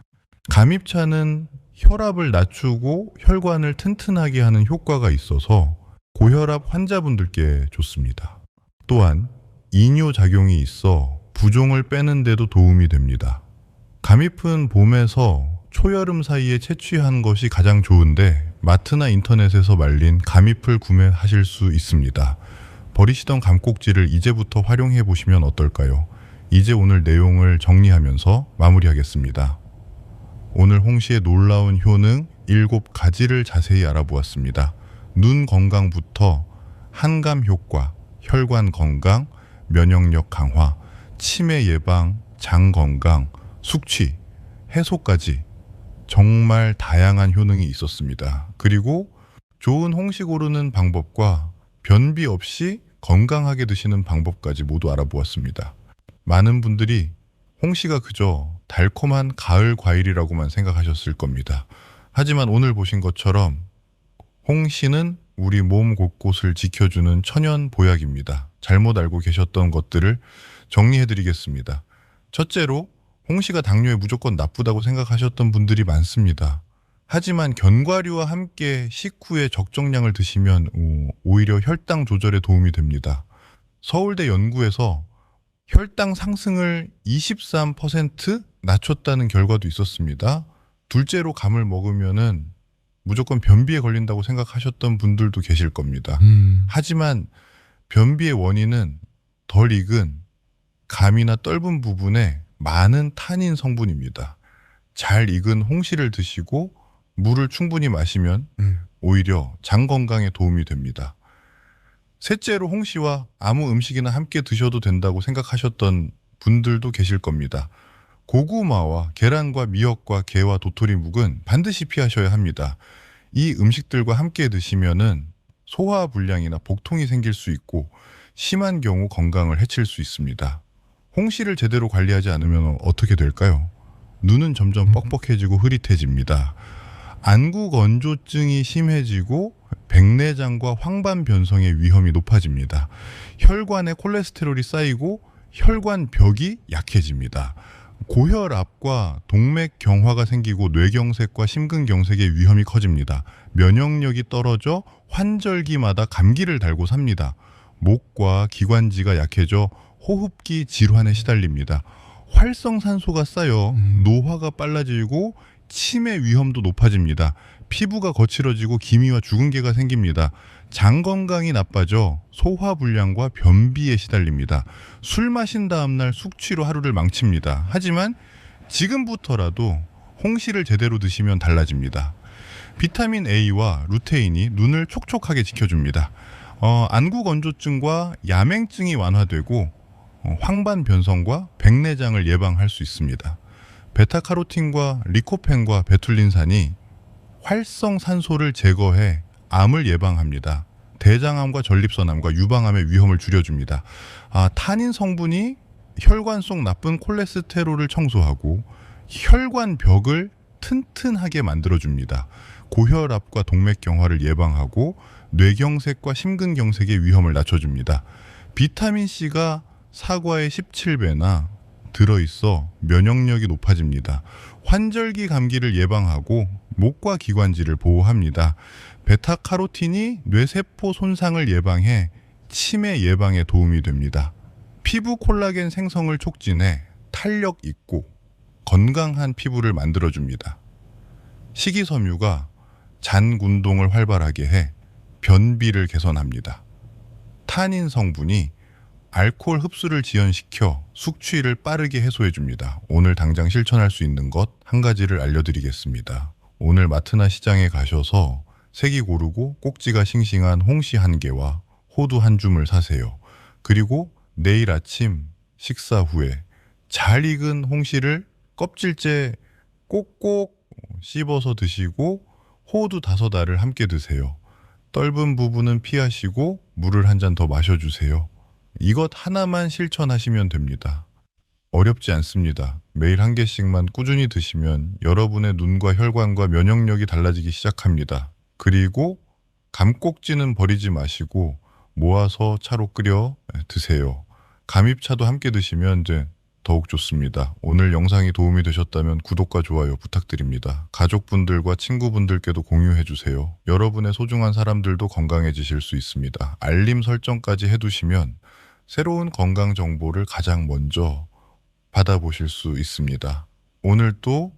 감입차는 혈압을 낮추고 혈관을 튼튼하게 하는 효과가 있어서 고혈압 환자분들께 좋습니다. 또한 이뇨작용이 있어 부종을 빼는 데도 도움이 됩니다. 감잎은 봄에서 초여름 사이에 채취한 것이 가장 좋은데 마트나 인터넷에서 말린 감잎을 구매하실 수 있습니다. 버리시던 감꼭지를 이제부터 활용해 보시면 어떨까요? 이제 오늘 내용을 정리하면서 마무리하겠습니다. 오늘 홍시의 놀라운 효능 7가지를 자세히 알아보았습니다. 눈 건강부터 한감 효과, 혈관 건강, 면역력 강화, 치매 예방, 장 건강, 숙취, 해소까지 정말 다양한 효능이 있었습니다. 그리고 좋은 홍시 고르는 방법과 변비 없이 건강하게 드시는 방법까지 모두 알아보았습니다. 많은 분들이 홍시가 그저 달콤한 가을 과일이라고만 생각하셨을 겁니다. 하지만 오늘 보신 것처럼 홍시는 우리 몸 곳곳을 지켜주는 천연 보약입니다. 잘못 알고 계셨던 것들을 정리해드리겠습니다. 첫째로 홍시가 당뇨에 무조건 나쁘다고 생각하셨던 분들이 많습니다. 하지만 견과류와 함께 식후에 적정량을 드시면 오히려 혈당 조절에 도움이 됩니다. 서울대 연구에서 혈당 상승을 23% 낮췄다는 결과도 있었습니다. 둘째로 감을 먹으면은 무조건 변비에 걸린다고 생각하셨던 분들도 계실 겁니다. 하지만 변비의 원인은 덜 익은 감이나 떫은 부분에 많은 타닌 성분입니다. 잘 익은 홍시를 드시고 물을 충분히 마시면 오히려 장 건강에 도움이 됩니다. 셋째로 홍시와 아무 음식이나 함께 드셔도 된다고 생각하셨던 분들도 계실 겁니다. 고구마와 계란과 미역과 게와 도토리묵은 반드시 피하셔야 합니다. 이 음식들과 함께 드시면은 소화 불량이나 복통이 생길 수 있고 심한 경우 건강을 해칠 수 있습니다. 홍시를 제대로 관리하지 않으면 어떻게 될까요? 눈은 점점 뻑뻑해지고 흐릿해집니다. 안구 건조증이 심해지고 백내장과 황반 변성의 위험이 높아집니다. 혈관에 콜레스테롤이 쌓이고 혈관 벽이 약해집니다. 고혈압과 동맥 경화가 생기고 뇌경색과 심근경색의 위험이 커집니다. 면역력이 떨어져 환절기마다 감기를 달고 삽니다. 목과 기관지가 약해져 호흡기 질환에 시달립니다. 활성산소가 쌓여 노화가 빨라지고 치매 위험도 높아집니다. 피부가 거칠어지고 기미와 주근깨가 생깁니다. 장 건강이 나빠져 소화불량과 변비에 시달립니다. 술 마신 다음날 숙취로 하루를 망칩니다. 하지만 지금부터라도 홍시를 제대로 드시면 달라집니다. 비타민 A와 루테인이 눈을 촉촉하게 지켜줍니다. 안구 건조증과 야맹증이 완화되고 황반 변성과 백내장을 예방할 수 있습니다. 베타카로틴과 리코펜과 베툴린산이 활성산소를 제거해 암을 예방합니다. 대장암과 전립선암과 유방암의 위험을 줄여줍니다. 타닌 성분이 혈관 속 나쁜 콜레스테롤을 청소하고 혈관벽을 튼튼하게 만들어줍니다. 고혈압과 동맥경화를 예방하고 뇌경색과 심근경색의 위험을 낮춰줍니다. 비타민C가 사과의 17배나 들어있어 면역력이 높아집니다. 환절기 감기를 예방하고 목과 기관지를 보호합니다. 베타카로틴이 뇌세포 손상을 예방해 치매 예방에 도움이 됩니다. 피부 콜라겐 생성을 촉진해 탄력 있고 건강한 피부를 만들어줍니다. 식이섬유가 잔군동을 활발하게 해 변비를 개선합니다. 타닌 성분이 알코올 흡수를 지연시켜 숙취를 빠르게 해소해줍니다. 오늘 당장 실천할 수 있는 것 한 가지를 알려드리겠습니다. 오늘 마트나 시장에 가셔서 색이 고르고 꼭지가 싱싱한 홍시 1개와 호두 1줌을 사세요. 그리고 내일 아침 식사 후에 잘 익은 홍시를 껍질째 꼭꼭 씹어서 드시고 호두 5알을 함께 드세요. 떫은 부분은 피하시고 물을 한 잔 더 마셔주세요. 이것 하나만 실천하시면 됩니다. 어렵지 않습니다. 매일 1개씩만 꾸준히 드시면 여러분의 눈과 혈관과 면역력이 달라지기 시작합니다. 그리고 감꼭지는 버리지 마시고 모아서 차로 끓여 드세요. 감입차도 함께 드시면 이제 더욱 좋습니다. 오늘 영상이 도움이 되셨다면 구독과 좋아요 부탁드립니다. 가족분들과 친구분들께도 공유해주세요. 여러분의 소중한 사람들도 건강해지실 수 있습니다. 알림 설정까지 해두시면 새로운 건강 정보를 가장 먼저 받아보실 수 있습니다. 오늘 또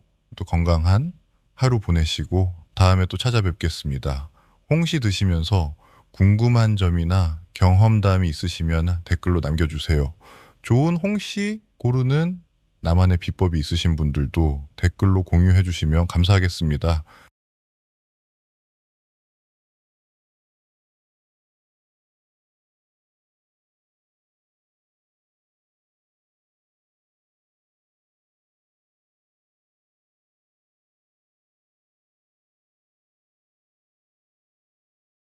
건강한 하루 보내시고 다음에 또 찾아뵙겠습니다. 홍시 드시면서 궁금한 점이나 경험담이 있으시면 댓글로 남겨주세요. 좋은 홍시 고르는 나만의 비법이 있으신 분들도 댓글로 공유해 주시면 감사하겠습니다.